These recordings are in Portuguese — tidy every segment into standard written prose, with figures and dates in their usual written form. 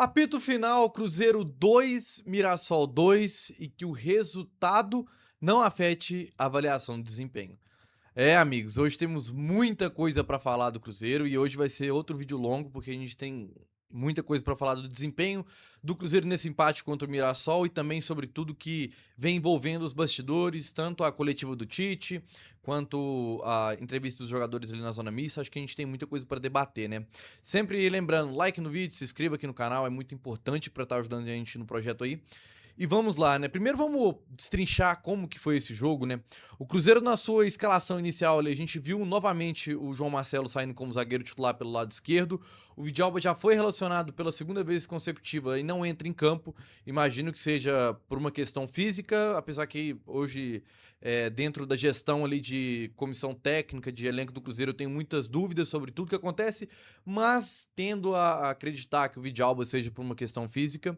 Apito final, Cruzeiro 2, Mirassol 2 e que o resultado não afete a avaliação do desempenho. Amigos, hoje temos muita coisa para falar do Cruzeiro e hoje vai ser outro vídeo longo, porque a gente tem muita coisa para falar do desempenho do Cruzeiro nesse empate contra o Mirassol e também sobre tudo que vem envolvendo os bastidores, tanto a coletiva do Tite, quanto a entrevista dos jogadores ali na zona mista. Acho que a gente tem muita coisa para debater, né? Sempre lembrando, like no vídeo, se inscreva aqui no canal, é muito importante para estar ajudando a gente no projeto aí. E vamos lá, né? Primeiro vamos destrinchar como que foi esse jogo, né? O Cruzeiro na sua escalação inicial ali, a gente viu novamente o João Marcelo saindo como zagueiro titular pelo lado esquerdo. O Vidalba já foi relacionado pela segunda vez consecutiva e não entra em campo. Imagino que seja por uma questão física, apesar que hoje, dentro da gestão ali de comissão técnica, de elenco do Cruzeiro, eu tenho muitas dúvidas sobre tudo que acontece, mas tendo a acreditar que o Vidalba seja por uma questão física.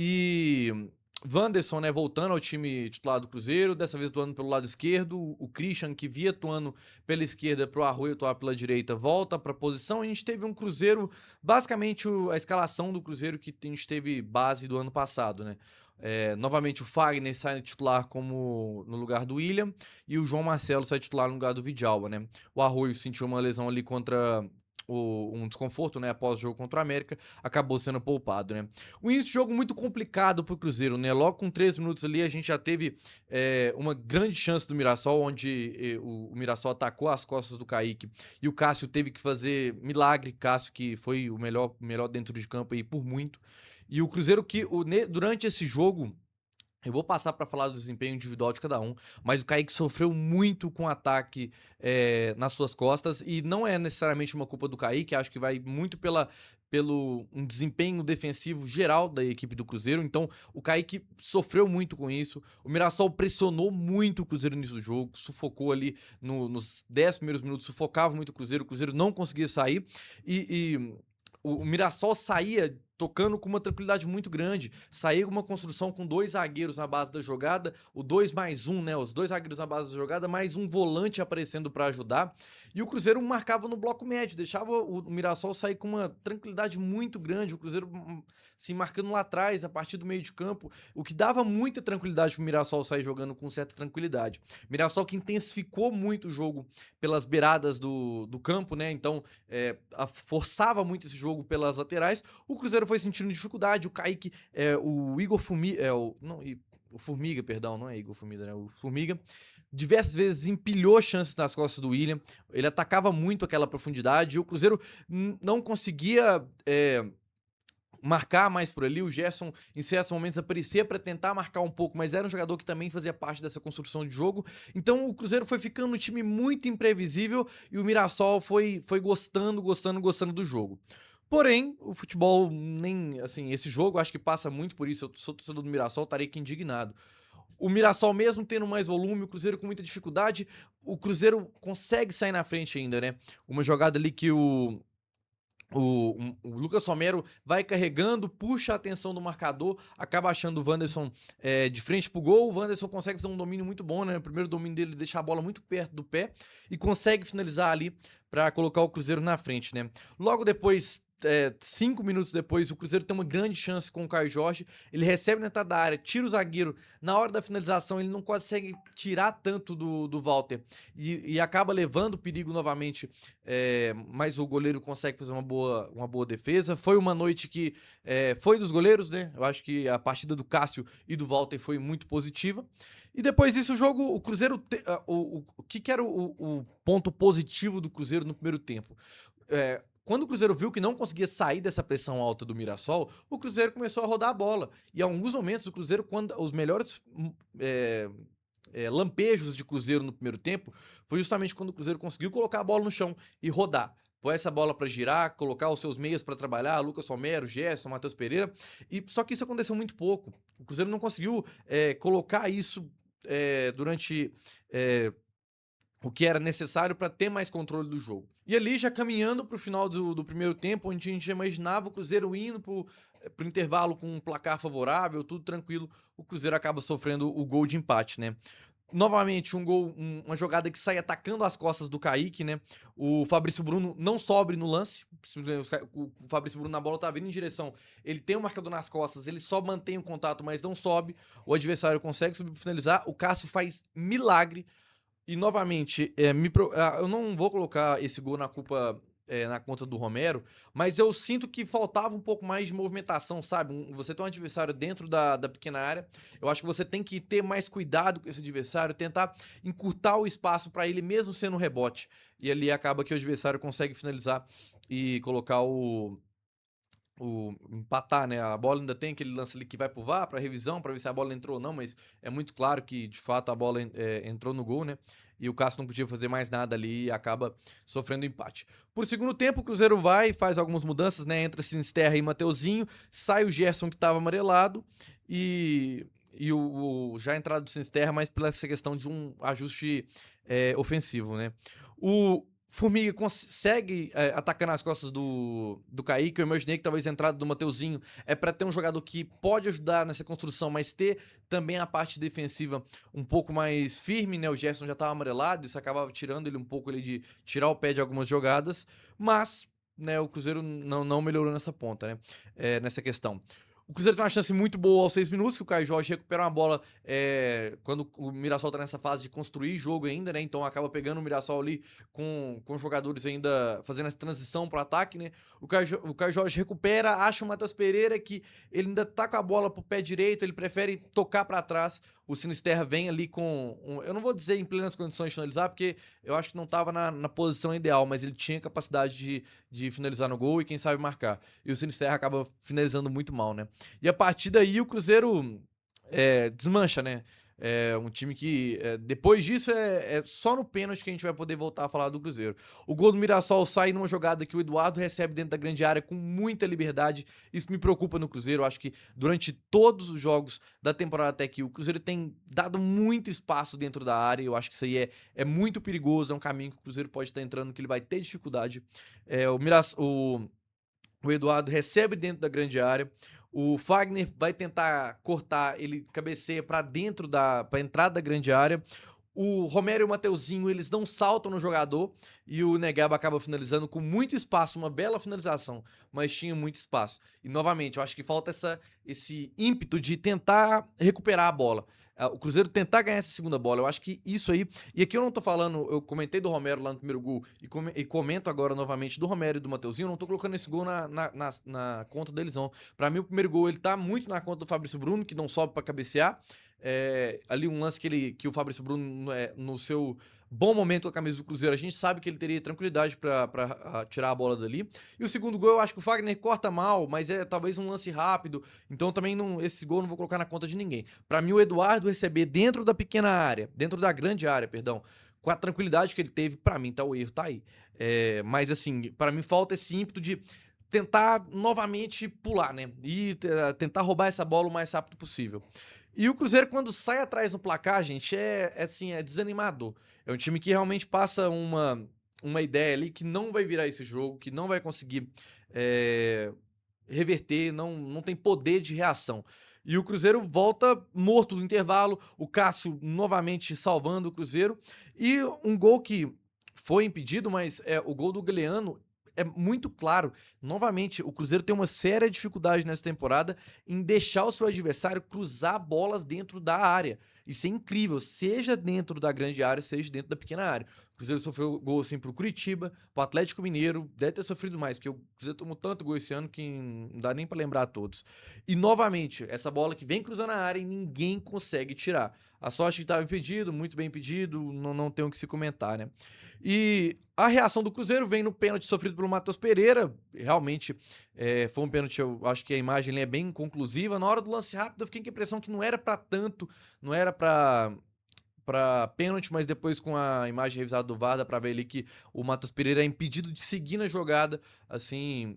E Wanderson, né, voltando ao time titular do Cruzeiro, dessa vez atuando pelo lado esquerdo. O Christian, que via atuando pela esquerda para o Arroio atuar pela direita, volta para a posição. A gente teve um Cruzeiro, basicamente a escalação do Cruzeiro que a gente teve base do ano passado, né? Novamente o Fagner sai titular como no lugar do William e o João Marcelo sai titular no lugar do Vidalba, né? O Arroio sentiu uma lesão ali contra um desconforto, né, após o jogo contra o América, acabou sendo poupado, né? O início de jogo muito complicado pro Cruzeiro, né? Logo com 3 minutos ali, a gente já teve uma grande chance do Mirassol, onde o Mirassol atacou as costas do Kaique e o Cássio teve que fazer milagre. Cássio, que foi o melhor dentro de campo aí por muito. E o Cruzeiro durante esse jogo, eu vou passar para falar do desempenho individual de cada um, mas o Kaique sofreu muito com o ataque nas suas costas, e não é necessariamente uma culpa do Kaique, acho que vai muito pelo um desempenho defensivo geral da equipe do Cruzeiro. Então o Kaique sofreu muito com isso. O Mirassol pressionou muito o Cruzeiro no início do jogo, sufocou ali nos 10 primeiros minutos, sufocava muito o Cruzeiro não conseguia sair, e o Mirassol saía tocando com uma tranquilidade muito grande. Saiu uma construção com 2 zagueiros na base da jogada, o 2 mais 1, né? Os 2 zagueiros na base da jogada, mais um volante aparecendo para ajudar. E o Cruzeiro marcava no bloco médio, deixava o Mirassol sair com uma tranquilidade muito grande. O Cruzeiro se marcando lá atrás, a partir do meio de campo, o que dava muita tranquilidade pro Mirassol sair jogando com certa tranquilidade. Mirassol que intensificou muito o jogo pelas beiradas do campo, né? Então, forçava muito esse jogo pelas laterais. O Cruzeiro foi sentindo dificuldade. O Kaique, o Igor Formiga, o Formiga, perdão, não é Igor Formiga, né? O Formiga diversas vezes empilhou chances nas costas do William. Ele atacava muito aquela profundidade e o Cruzeiro não conseguia marcar mais por ali. O Gerson, em certos momentos, aparecia para tentar marcar um pouco, mas era um jogador que também fazia parte dessa construção de jogo. Então o Cruzeiro foi ficando um time muito imprevisível e o Mirassol foi gostando do jogo. Porém, o futebol nem, assim, esse jogo acho que passa muito por isso. Eu sou torcedor do Mirassol, estaria aqui indignado. O Mirassol mesmo tendo mais volume, o Cruzeiro com muita dificuldade, o Cruzeiro consegue sair na frente ainda, né? Uma jogada ali que o Lucas Romero vai carregando, puxa a atenção do marcador, acaba achando o Wanderson de frente pro gol. O Wanderson consegue fazer um domínio muito bom, né? O primeiro domínio dele deixa a bola muito perto do pé e consegue finalizar ali para colocar o Cruzeiro na frente, né? Logo depois, 5 minutos depois, o Cruzeiro tem uma grande chance com o Caio Jorge. Ele recebe na entrada da área, tira o zagueiro. Na hora da finalização, ele não consegue tirar tanto do Walter e acaba levando perigo novamente. Mas o goleiro consegue fazer uma boa defesa. Foi uma noite que foi dos goleiros, né? Eu acho que a partida do Cássio e do Walter foi muito positiva. E depois disso, o jogo, o Cruzeiro. O que era o ponto positivo do Cruzeiro no primeiro tempo? Quando o Cruzeiro viu que não conseguia sair dessa pressão alta do Mirassol, o Cruzeiro começou a rodar a bola. E em alguns momentos, o Cruzeiro, quando os melhores lampejos de Cruzeiro no primeiro tempo, foi justamente quando o Cruzeiro conseguiu colocar a bola no chão e rodar. Pôr essa bola para girar, colocar os seus meias para trabalhar, Lucas Romero, Gerson, Matheus Pereira. Só que isso aconteceu muito pouco. O Cruzeiro não conseguiu colocar isso durante o que era necessário para ter mais controle do jogo. E ali, já caminhando para o final do primeiro tempo, onde a gente já imaginava o Cruzeiro indo pro intervalo com um placar favorável, tudo tranquilo, o Cruzeiro acaba sofrendo o gol de empate, né? Novamente, um gol, uma jogada que sai atacando as costas do Kaique, né? O Fabrício Bruno não sobe no lance. O Fabrício Bruno na bola tá vindo em direção. Ele tem um marcador nas costas, ele só mantém o contato, mas não sobe. O adversário consegue subir pra finalizar. O Cássio faz milagre. E novamente, eu não vou colocar esse gol na culpa, na conta do Romero, mas eu sinto que faltava um pouco mais de movimentação, sabe? Você tem um adversário dentro da pequena área, eu acho que você tem que ter mais cuidado com esse adversário, tentar encurtar o espaço para ele mesmo sendo um rebote. E ali acaba que o adversário consegue finalizar e colocar empatar, né? A bola ainda tem aquele lance ali que vai pro VAR pra revisão, pra ver se a bola entrou ou não, mas é muito claro que de fato a bola entrou no gol, né? E o Cássio não podia fazer mais nada ali e acaba sofrendo empate. Por segundo tempo, o Cruzeiro vai, faz algumas mudanças, né? Entra Sinisterra e Mateuzinho, sai o Gerson que tava amarelado e já a entrada do Sinisterra, mais pela essa questão de um ajuste ofensivo, né? O Formiga consegue atacando as costas do Kaique. Eu imaginei que talvez a entrada do Mateuzinho é para ter um jogador que pode ajudar nessa construção, mas ter também a parte defensiva um pouco mais firme, né? O Gerson já estava amarelado, isso acabava tirando ele um pouco ali de tirar o pé de algumas jogadas, mas né, o Cruzeiro não melhorou nessa ponta, né? Nessa questão. O Cruzeiro tem uma chance muito boa aos 6 minutos, que o Caio Jorge recupera uma bola quando o Mirassol tá nessa fase de construir jogo ainda, né? Então acaba pegando o Mirassol ali com jogadores ainda fazendo essa transição pro ataque, né? O Caio Jorge recupera, acha o Matheus Pereira que ele ainda tá com a bola pro pé direito, ele prefere tocar para trás. O Sinisterra vem ali eu não vou dizer em plenas condições de finalizar, porque eu acho que não tava na posição ideal, mas ele tinha capacidade de finalizar no gol e quem sabe marcar. E o Sinisterra acaba finalizando muito mal, né? E a partir daí o Cruzeiro desmancha, né? É um time que, depois disso, é só no pênalti que a gente vai poder voltar a falar do Cruzeiro. O gol do Mirassol sai numa jogada que o Eduardo recebe dentro da grande área com muita liberdade. Isso me preocupa no Cruzeiro. Eu acho que durante todos os jogos da temporada até aqui, o Cruzeiro tem dado muito espaço dentro da área. Eu acho que isso aí é muito perigoso. É um caminho que o Cruzeiro pode estar entrando, que ele vai ter dificuldade. O Eduardo recebe dentro da grande área. O Fagner vai tentar cortar, ele cabeceia para dentro para entrada da grande área. O Romero e o Mateuzinho, eles não saltam no jogador e o Negaba acaba finalizando com muito espaço, uma bela finalização, mas tinha muito espaço. E novamente, eu acho que falta esse ímpeto de tentar recuperar a bola. O Cruzeiro tentar ganhar essa segunda bola. Eu acho que isso aí. E aqui eu não tô falando, eu comentei do Romero lá no primeiro gol e comento agora novamente do Romero e do Mateuzinho. Eu não tô colocando esse gol na conta deles, não. Pra mim, o primeiro gol ele tá muito na conta do Fabrício Bruno, que não sobe pra cabecear. Ali um lance que o Fabrício Bruno, no seu bom momento com a camisa do Cruzeiro, a gente sabe que ele teria tranquilidade pra tirar a bola dali. E o segundo gol, eu acho que o Fagner corta mal, mas é talvez um lance rápido. Então também esse gol eu não vou colocar na conta de ninguém. Pra mim, o Eduardo receber dentro da pequena área, dentro da grande área, perdão, com a tranquilidade que ele teve, pra mim tá o erro, tá aí. Mas assim, pra mim falta esse ímpeto de tentar novamente pular, né? E tentar roubar essa bola o mais rápido possível. E o Cruzeiro, quando sai atrás no placar, gente, assim, é desanimador. É um time que realmente passa uma ideia ali que não vai virar esse jogo, que não vai conseguir é, reverter, não tem poder de reação. E o Cruzeiro volta morto no intervalo, o Cássio novamente salvando o Cruzeiro. E um gol que foi impedido, mas o gol do Galeano é muito claro. Novamente, o Cruzeiro tem uma séria dificuldade nessa temporada em deixar o seu adversário cruzar bolas dentro da área. Isso é incrível, seja dentro da grande área, seja dentro da pequena área. O Cruzeiro sofreu gol assim pro Curitiba, pro Atlético Mineiro, deve ter sofrido mais, porque o Cruzeiro tomou tanto gol esse ano que não dá nem pra lembrar todos. E novamente, essa bola que vem cruzando a área e ninguém consegue tirar. A sorte que estava impedido, muito bem impedido, não tem o que se comentar, né? E a reação do Cruzeiro vem no pênalti sofrido pelo Matheus Pereira. Realmente foi um pênalti, eu acho que a imagem ali é bem conclusiva. Na hora do lance rápido, eu fiquei com a impressão que não era pra tanto, não era pra pênalti, mas depois com a imagem revisada do VAR, dá pra ver ali que o Matheus Pereira é impedido de seguir na jogada, assim,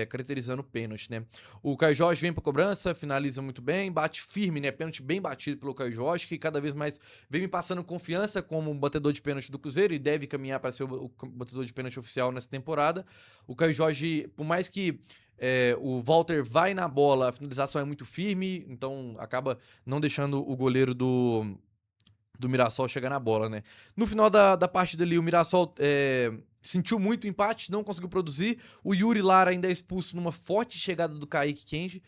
caracterizando o pênalti, né? O Caio Jorge vem pra cobrança, finaliza muito bem, bate firme, né? Pênalti bem batido pelo Caio Jorge, que cada vez mais vem me passando confiança como batedor de pênalti do Cruzeiro e deve caminhar para ser o batedor de pênalti oficial nessa temporada. O Caio Jorge, por mais que o Walter vai na bola, a finalização é muito firme, então acaba não deixando o goleiro do do Mirassol chegar na bola, né? No final da partida ali, o Mirassol sentiu muito o empate, não conseguiu produzir. O Yuri Lara ainda é expulso numa forte chegada do Kaique Kenji.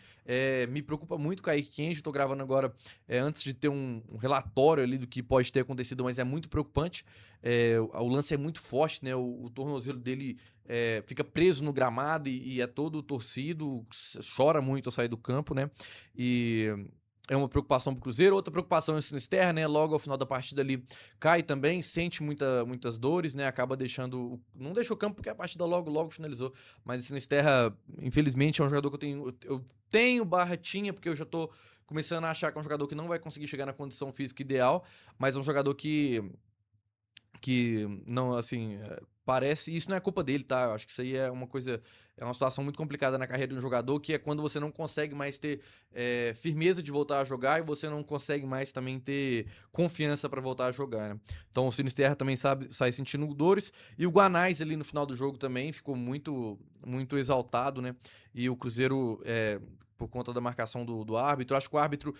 Me preocupa muito o Kaique Kenji. Tô gravando agora antes de ter um relatório ali do que pode ter acontecido, mas é muito preocupante. O lance é muito forte, né? O tornozelo dele fica preso no gramado e é todo torcido, chora muito ao sair do campo, né? E é uma preocupação pro Cruzeiro. Outra preocupação é o Sinisterra, né? Logo ao final da partida ali, cai também, sente muitas dores, né? Acaba deixando... Não deixou o campo porque a partida logo finalizou. Mas o Sinisterra, infelizmente, é um jogador que eu tenho barra tinha, porque eu já tô começando a achar que é um jogador que não vai conseguir chegar na condição física ideal, mas é um jogador que não, assim, parece... Isso não é culpa dele, tá? Eu acho que isso aí é uma coisa... É uma situação muito complicada na carreira de um jogador, que é quando você não consegue mais ter firmeza de voltar a jogar e você não consegue mais também ter confiança pra voltar a jogar, né? Então o Sinisterra também sai sentindo dores. E o Guanais ali no final do jogo também ficou muito exaltado, né? E o Cruzeiro, por conta da marcação do árbitro, acho que o árbitro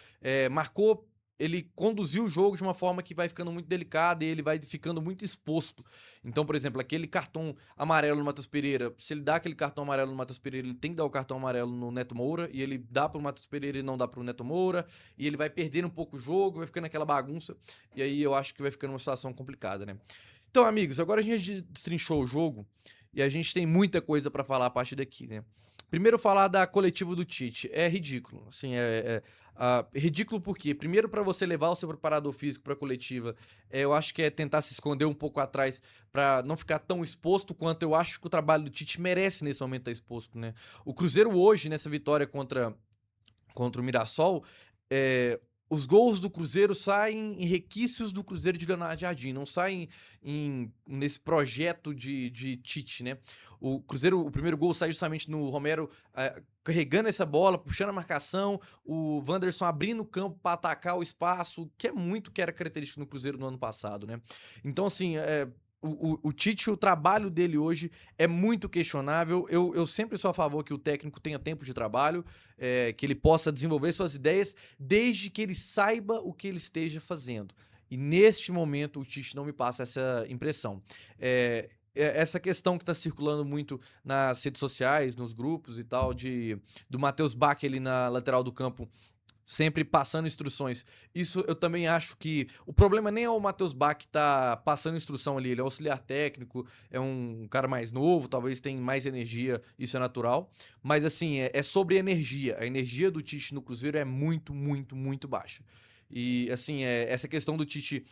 marcou... Ele conduziu o jogo de uma forma que vai ficando muito delicada e ele vai ficando muito exposto. Então, por exemplo, aquele cartão amarelo no Matheus Pereira, se ele dá aquele cartão amarelo no Matheus Pereira, ele tem que dar o cartão amarelo no Neto Moura, e ele dá pro Matheus Pereira e não dá pro Neto Moura, e ele vai perdendo um pouco o jogo, vai ficando aquela bagunça, e aí eu acho que vai ficando uma situação complicada, né? Então, amigos, agora a gente destrinchou o jogo, e a gente tem muita coisa pra falar a partir daqui, né? Primeiro, falar da coletiva do Tite. É ridículo, assim, ridículo por quê? Primeiro, para você levar o seu preparador físico pra coletiva, eu acho que é tentar se esconder um pouco atrás pra não ficar tão exposto quanto eu acho que o trabalho do Tite merece nesse momento estar exposto, né? O Cruzeiro hoje, nessa vitória contra o Mirassol, os gols do Cruzeiro saem em requisitos do Cruzeiro de Leonardo Jardim, não saem nesse projeto de Tite, né? O Cruzeiro, o primeiro gol sai justamente no Romero carregando essa bola, puxando a marcação, o Wanderson abrindo o campo para atacar o espaço, que é muito que era característico no Cruzeiro no ano passado, né? Então, assim, o Tite, o trabalho dele hoje é muito questionável. Eu sempre sou a favor que o técnico tenha tempo de trabalho, que ele possa desenvolver suas ideias, desde que ele saiba o que ele esteja fazendo. E neste momento o Tite não me passa essa impressão. Essa questão que está circulando muito nas redes sociais, nos grupos e tal, do Matheus Bach ali na lateral do campo, sempre passando instruções. Isso eu também acho que o problema nem é o Matheus Bach que tá passando instrução ali, ele é auxiliar técnico, é um cara mais novo, talvez tenha mais energia, isso é natural, mas assim, é sobre energia. A energia do Tite no Cruzeiro é muito baixa. E assim, essa questão do Tite,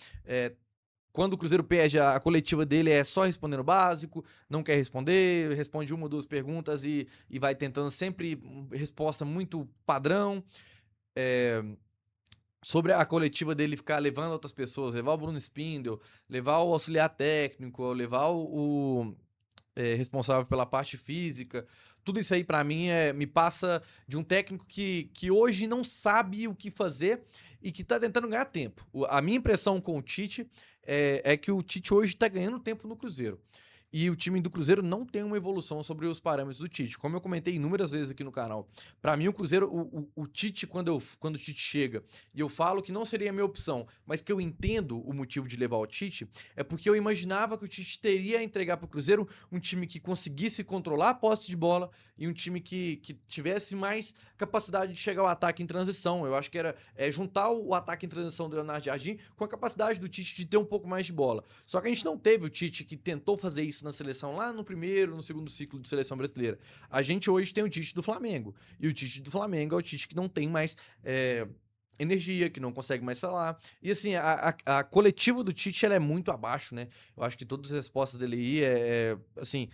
quando o Cruzeiro pede a coletiva dele, é só respondendo o básico, não quer responder, responde uma ou duas perguntas e vai tentando sempre resposta muito padrão. Sobre a coletiva dele ficar levando outras pessoas, levar o Bruno Spindel, levar o auxiliar técnico, levar o responsável pela parte física, tudo isso aí pra mim me passa de um técnico que hoje não sabe o que fazer e que tá tentando ganhar tempo. A minha impressão com o Tite é que o Tite hoje tá ganhando tempo no Cruzeiro. E o time do Cruzeiro não tem uma evolução sobre os parâmetros do Tite. Como eu comentei inúmeras vezes aqui no canal. Pra mim, o Cruzeiro, o Tite, quando o Tite chega e eu falo que não seria a minha opção, mas que eu entendo o motivo de levar o Tite, é porque eu imaginava que o Tite teria a entregar pro Cruzeiro um time que conseguisse controlar a posse de bola e um time que tivesse mais capacidade de chegar ao ataque em transição. Eu acho que era juntar o ataque em transição do Leonardo Jardim com a capacidade do Tite de ter um pouco mais de bola. Só que a gente não teve o Tite que tentou fazer isso na seleção lá no primeiro, no segundo ciclo de seleção brasileira. A gente hoje tem o Tite do Flamengo. E o Tite do Flamengo é o Tite que não tem mais energia, que não consegue mais falar. E assim, a coletiva do Tite ela é muito abaixo, né? Eu acho que todas as respostas dele aí assim,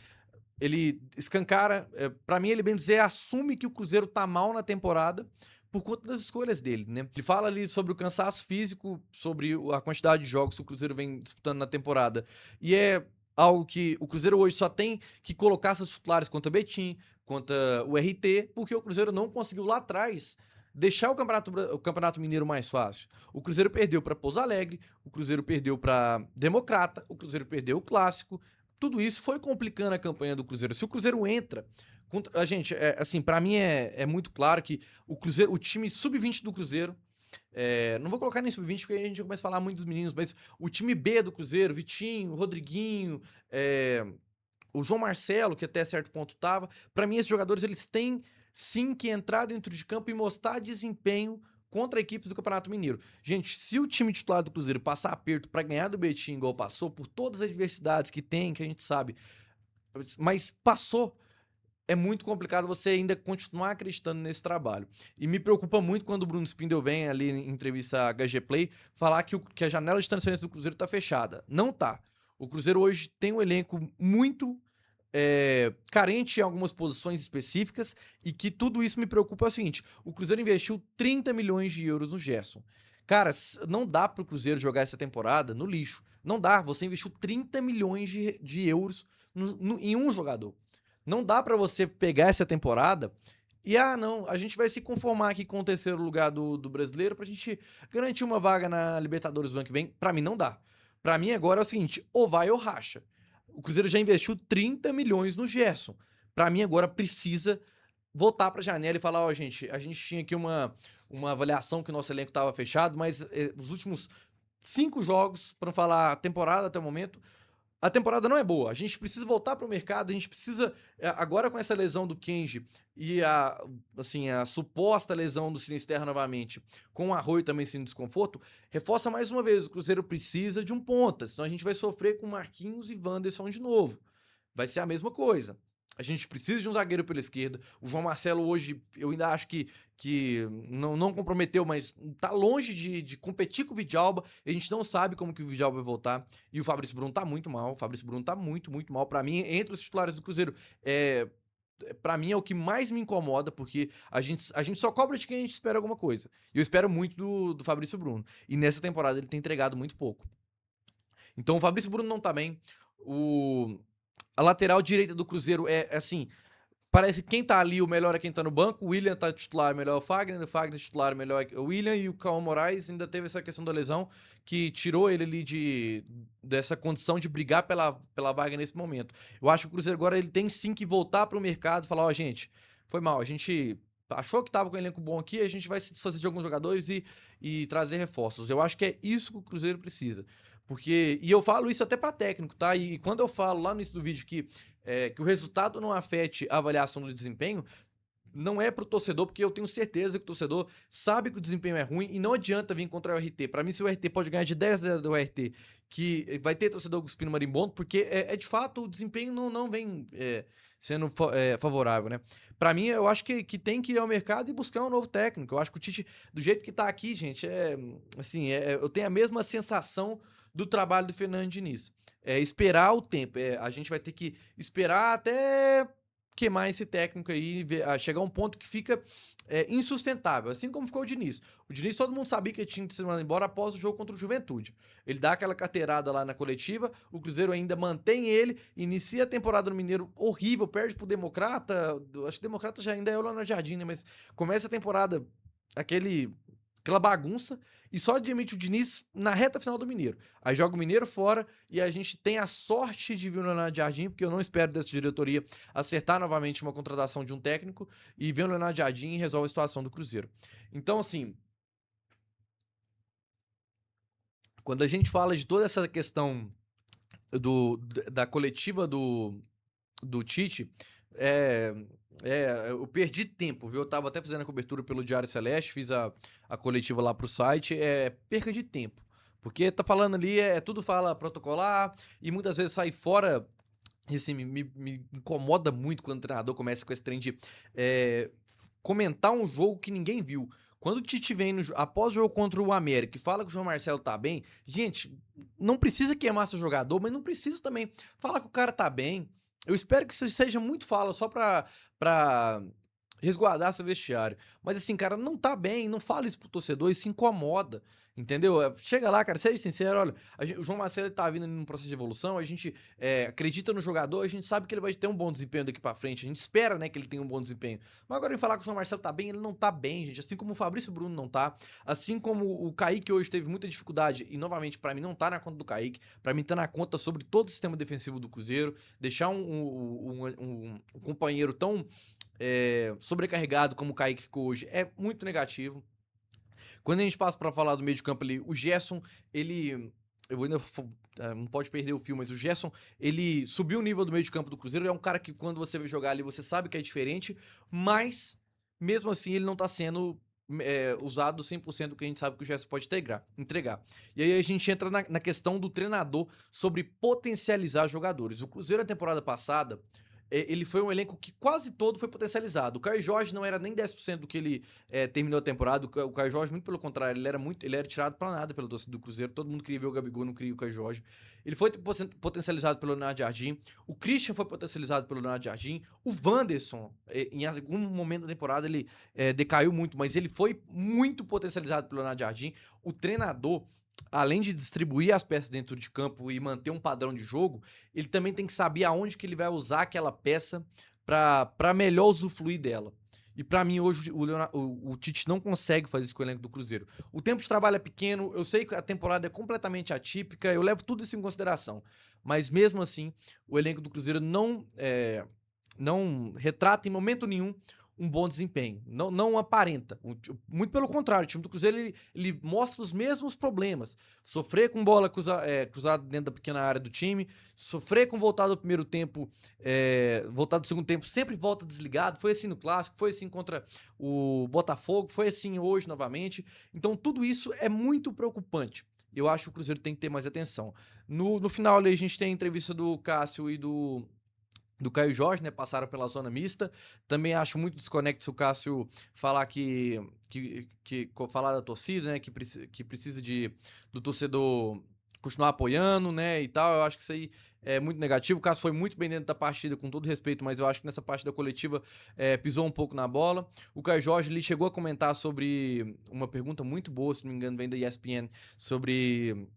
ele escancara, pra mim ele bem dizer, assume que o Cruzeiro tá mal na temporada por conta das escolhas dele, né? Ele fala ali sobre o cansaço físico, sobre a quantidade de jogos que o Cruzeiro vem disputando na temporada. E é algo que o Cruzeiro hoje só tem que colocar seus titulares contra o Betim, contra o RT, porque o Cruzeiro não conseguiu lá atrás deixar o Campeonato Mineiro mais fácil. O Cruzeiro perdeu para Pouso Alegre, o Cruzeiro perdeu para Democrata, o Cruzeiro perdeu o Clássico. Tudo isso foi complicando a campanha do Cruzeiro. Se o Cruzeiro entra a gente, assim, para mim é muito claro que o time sub-20 do Cruzeiro Não vou colocar nem sub-20 porque aí a gente começa a falar muito dos meninos, mas o time B do Cruzeiro, Vitinho, Rodriguinho, o João Marcelo, que até certo ponto tava. Pra mim, esses jogadores, eles têm sim que entrar dentro de campo e mostrar desempenho contra a equipe do Campeonato Mineiro. Gente, se o time titular do Cruzeiro passar aperto pra ganhar do Betim, igual passou, por todas as adversidades que tem, que a gente sabe, mas passou, é muito complicado você ainda continuar acreditando nesse trabalho. E me preocupa muito quando o Bruno Spindel vem ali em entrevista à HG Play falar que a janela de transferência do Cruzeiro tá fechada. Não tá. O Cruzeiro hoje tem um elenco muito carente em algumas posições específicas e que tudo isso me preocupa é o seguinte, o Cruzeiro investiu 30 milhões de euros no Gerson. Cara, não dá pro Cruzeiro jogar essa temporada no lixo. Não dá, você investiu 30 milhões de euros em um jogador. Não dá pra você pegar essa temporada e, não, a gente vai se conformar aqui com o terceiro lugar do brasileiro pra gente garantir uma vaga na Libertadores do ano que vem. Pra mim, não dá. Pra mim, agora é o seguinte, ou vai ou racha. O Cruzeiro já investiu 30 milhões no Gerson. Pra mim, agora precisa voltar pra janela e falar, gente, a gente tinha aqui uma avaliação que o nosso elenco tava fechado, mas os últimos 5 jogos, pra não falar temporada até o momento, a temporada não é boa. A gente precisa voltar para o mercado, a gente precisa, agora com essa lesão do Kenji e a suposta lesão do Sinisterra novamente, com o Arroio também sendo desconforto, reforça mais uma vez, o Cruzeiro precisa de um ponta, senão a gente vai sofrer com Marquinhos e Wanderson de novo. Vai ser a mesma coisa. A gente precisa de um zagueiro pela esquerda. O João Marcelo hoje, eu ainda acho que não comprometeu, mas tá longe de competir com o Vidalba. A gente não sabe como que o Vidalba vai voltar. E o Fabrício Bruno tá muito mal. O Fabrício Bruno tá muito, muito mal. Pra mim, entre os titulares do Cruzeiro, pra mim é o que mais me incomoda, porque a gente só cobra de quem a gente espera alguma coisa. E eu espero muito do Fabrício Bruno. E nessa temporada ele tem entregado muito pouco. Então o Fabrício Bruno não tá bem. A lateral direita do Cruzeiro é assim, parece que quem tá ali, o melhor é quem tá no banco. O William tá titular, melhor é o Fagner titular, melhor é o William. E o Cauã Moraes ainda teve essa questão da lesão, que tirou ele ali dessa condição de brigar pela vaga nesse momento. Eu acho que o Cruzeiro agora ele tem sim que voltar pro mercado e falar, gente, foi mal, a gente achou que tava com um elenco bom aqui, a gente vai se desfazer de alguns jogadores e trazer reforços. Eu acho que é isso que o Cruzeiro precisa. E eu falo isso até para técnico, tá? E quando eu falo lá no início do vídeo que o resultado não afete a avaliação do desempenho, não é pro torcedor, porque eu tenho certeza que o torcedor sabe que o desempenho é ruim e não adianta vir contra o RT. Pra mim, se o RT pode ganhar de 10-0 do RT, que vai ter torcedor cuspindo marimbondo, porque de fato o desempenho não vem sendo favorável, né? Pra mim, eu acho que tem que ir ao mercado e buscar um novo técnico. Eu acho que o Tite, do jeito que tá aqui, gente, eu tenho a mesma sensação do trabalho do Fernando Diniz. Esperar o tempo. A gente vai ter que esperar até queimar esse técnico aí, chegar a um ponto que fica insustentável, assim como ficou o Diniz. O Diniz, todo mundo sabia que ele tinha que ser mandado embora após o jogo contra o Juventude. Ele dá aquela carteirada lá na coletiva, o Cruzeiro ainda mantém ele, inicia a temporada no Mineiro horrível, perde pro Democrata, acho que o Democrata já ainda é o Leonardo Jardim, né, mas começa a temporada aquela bagunça, e só admite o Diniz na reta final do Mineiro. Aí joga o Mineiro fora e a gente tem a sorte de ver o Leonardo Jardim, porque eu não espero dessa diretoria acertar novamente uma contratação de um técnico, e vem o Leonardo Jardim e resolve a situação do Cruzeiro. Então, assim, quando a gente fala de toda essa questão da coletiva do Tite, eu perdi tempo, viu? Eu tava até fazendo a cobertura pelo Diário Celeste, fiz a coletiva lá pro site, perca de tempo. Porque tá falando ali, tudo fala protocolar, e muitas vezes sai fora, e assim, me incomoda muito quando o treinador começa com esse trem de comentar um jogo que ninguém viu. Quando o Tite vem após o jogo contra o América e fala que o João Marcelo tá bem, gente, não precisa queimar seu jogador, mas não precisa também falar que o cara tá bem. Eu espero que isso seja muito fala só pra resguardar seu vestiário. Mas assim, cara, não tá bem, não fala isso pro torcedor, isso incomoda, entendeu? Chega lá, cara, seja sincero, olha, o João Marcelo tá vindo num processo de evolução, a gente acredita no jogador, a gente sabe que ele vai ter um bom desempenho daqui pra frente, a gente espera, né, que ele tenha um bom desempenho. Mas agora em falar que o João Marcelo tá bem, ele não tá bem, gente, assim como o Fabrício Bruno não tá, assim como o Kaique hoje teve muita dificuldade, e novamente, pra mim não tá na conta do Kaique, pra mim tá na conta sobre todo o sistema defensivo do Cruzeiro, deixar um companheiro tão sobrecarregado como o Kaique ficou hoje é muito negativo. Quando a gente passa pra falar do meio de campo ali, o Gerson, ele. Eu vou ainda. Não pode perder o fio, mas o Gerson, ele subiu o nível do meio de campo do Cruzeiro. É um cara que, quando você vê jogar ali, você sabe que é diferente, mas, mesmo assim, ele não tá sendo usado 100% do que a gente sabe que o Gerson pode entregar. E aí a gente entra na questão do treinador sobre potencializar jogadores. O Cruzeiro, na temporada passada, ele foi um elenco que quase todo foi potencializado. O Caio Jorge não era nem 10% do que ele terminou a temporada. O Caio Jorge, muito pelo contrário, ele era tirado pra nada pelo torcedor do Cruzeiro. Todo mundo queria ver o Gabigol, não queria o Caio Jorge. Ele foi potencializado pelo Leonardo Jardim. O Christian foi potencializado pelo Leonardo Jardim. O Wanderson, em algum momento da temporada, ele decaiu muito, mas ele foi muito potencializado pelo Leonardo Jardim. O treinador, além de distribuir as peças dentro de campo e manter um padrão de jogo, ele também tem que saber aonde que ele vai usar aquela peça para melhor usufruir dela. E pra mim, hoje, o Tite não consegue fazer isso com o elenco do Cruzeiro. O tempo de trabalho é pequeno, eu sei que a temporada é completamente atípica, eu levo tudo isso em consideração. Mas mesmo assim, o elenco do Cruzeiro não retrata em momento nenhum um bom desempenho. Não aparenta. Muito pelo contrário, o time do Cruzeiro ele mostra os mesmos problemas. Sofrer com bola cruzada dentro da pequena área do time, sofrer com voltado do primeiro tempo, voltado do segundo tempo, sempre volta desligado. Foi assim no Clássico, foi assim contra o Botafogo, foi assim hoje novamente. Então tudo isso é muito preocupante. Eu acho que o Cruzeiro tem que ter mais atenção. No final ali a gente tem a entrevista do Cássio e do Caio Jorge, né? Passaram pela zona mista. Também acho muito desconexo o Cássio falar falar da torcida, né? Que precisa do torcedor continuar apoiando, né? E tal. Eu acho que isso aí é muito negativo. O Cássio foi muito bem dentro da partida, com todo respeito, mas eu acho que nessa partida coletiva pisou um pouco na bola. O Caio Jorge ele chegou a comentar sobre uma pergunta muito boa, se não me engano, vem da ESPN, sobre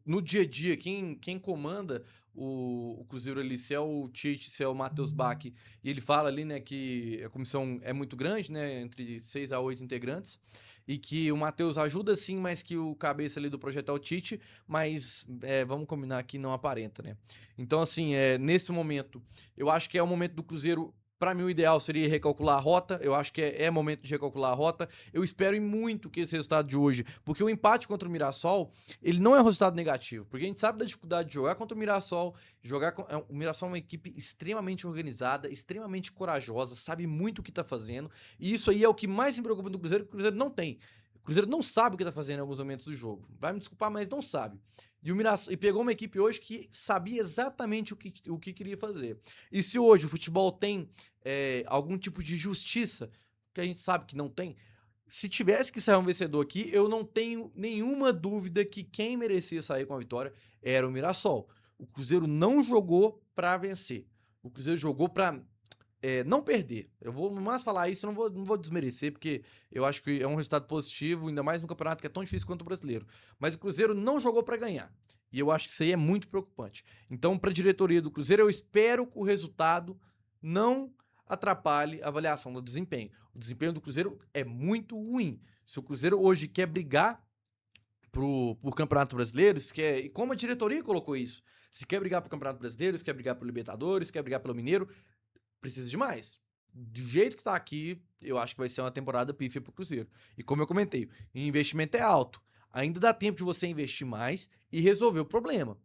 no dia a dia, quem comanda o Cruzeiro ali, se é o Tite, se é o Matheus Bach, e ele fala ali, né, que a comissão é muito grande, né, entre 6 a 8 integrantes, e que o Matheus ajuda sim, mas que o cabeça ali do projeto é o Tite, mas vamos combinar que não aparenta, né. Então, assim, nesse momento, eu acho que é o momento do Cruzeiro. Para mim, o ideal seria recalcular a rota. Eu acho que é momento de recalcular a rota. Eu espero muito que esse resultado de hoje, porque o empate contra o Mirassol, ele não é um resultado negativo, porque a gente sabe da dificuldade de jogar contra o Mirassol. O Mirassol é uma equipe extremamente organizada, extremamente corajosa, sabe muito o que tá fazendo. E isso aí é o que mais me preocupa do Cruzeiro, que o Cruzeiro não tem. O Cruzeiro não sabe o que tá fazendo em alguns momentos do jogo. Vai me desculpar, mas não sabe. E pegou uma equipe hoje que sabia exatamente o que queria fazer. E se hoje o futebol tem algum tipo de justiça, que a gente sabe que não tem, se tivesse que sair um vencedor aqui, eu não tenho nenhuma dúvida que quem merecia sair com a vitória era o Mirassol. O Cruzeiro não jogou pra vencer. O Cruzeiro jogou pra não perder. Eu vou mais falar isso, não vou desmerecer, porque eu acho que é um resultado positivo, ainda mais no campeonato que é tão difícil quanto o brasileiro. Mas o Cruzeiro não jogou pra ganhar. E eu acho que isso aí é muito preocupante. Então, pra diretoria do Cruzeiro, eu espero que o resultado não atrapalhe a avaliação do desempenho. O desempenho do Cruzeiro é muito ruim. Se o Cruzeiro hoje quer brigar pro Campeonato Brasileiro, e como a diretoria colocou isso, se quer brigar pro Campeonato Brasileiro, se quer brigar pro Libertadores, se quer brigar pelo Mineiro, precisa de mais. Do jeito que tá aqui, eu acho que vai ser uma temporada pífia pro Cruzeiro. E como eu comentei, o investimento é alto. Ainda dá tempo de você investir mais e resolver o problema.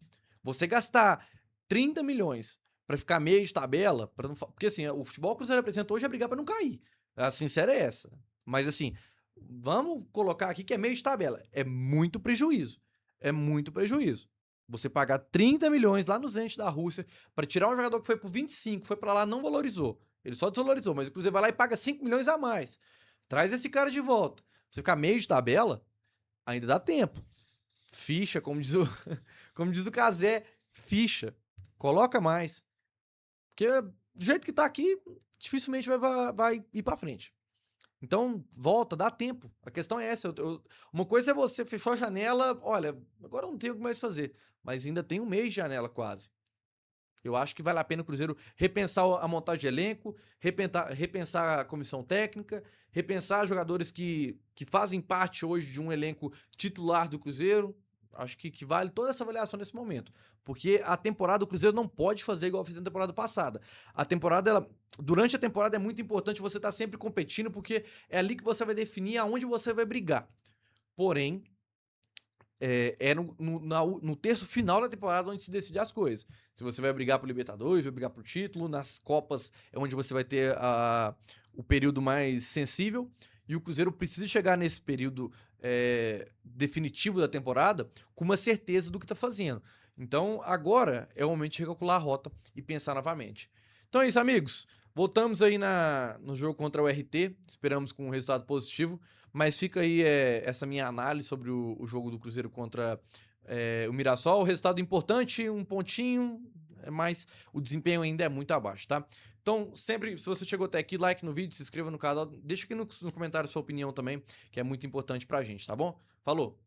Você gastar 30 milhões pra ficar meio de tabela, porque assim, o futebol que o Cruzeiro apresenta hoje é brigar pra não cair. A sincera é essa. Mas assim, vamos colocar aqui que é meio de tabela. É muito prejuízo. É muito prejuízo. Você pagar 30 milhões lá no Zenit da Rússia pra tirar um jogador que foi por 25, foi pra lá, não valorizou. Ele só desvalorizou, mas o Cruzeiro vai lá e paga 5 milhões a mais. Traz esse cara de volta. Você ficar meio de tabela, ainda dá tempo. Ficha, como diz o Cazé, ficha. Coloca mais. Porque do jeito que tá aqui, dificilmente vai ir pra frente. Então, volta, dá tempo. A questão é essa. Uma coisa é você fechou a janela, olha, agora eu não tenho o que mais fazer. Mas ainda tem um mês de janela quase. Eu acho que vale a pena o Cruzeiro repensar a montagem de elenco, repensar a comissão técnica, repensar jogadores que fazem parte hoje de um elenco titular do Cruzeiro. acho que vale toda essa avaliação nesse momento. Porque a temporada, o Cruzeiro não pode fazer igual fez na temporada passada. A temporada, durante a temporada é muito importante você estar sempre competindo, porque é ali que você vai definir aonde você vai brigar. Porém, no terço final da temporada onde se decide as coisas. Se você vai brigar pro Libertadores, vai brigar pro título, nas Copas é onde você vai ter o período mais sensível, e o Cruzeiro precisa chegar nesse período definitivo da temporada com uma certeza do que tá fazendo. Então, agora é o momento de recalcular a rota e pensar novamente. Então é isso, amigos. Voltamos aí no jogo contra o RT, esperamos com um resultado positivo, mas fica aí essa minha análise sobre o jogo do Cruzeiro contra o Mirassol. O resultado importante, um pontinho, mas o desempenho ainda é muito abaixo, tá? Então, sempre, se você chegou até aqui, like no vídeo, se inscreva no canal, deixa aqui no comentário sua opinião também, que é muito importante pra gente, tá bom? Falou!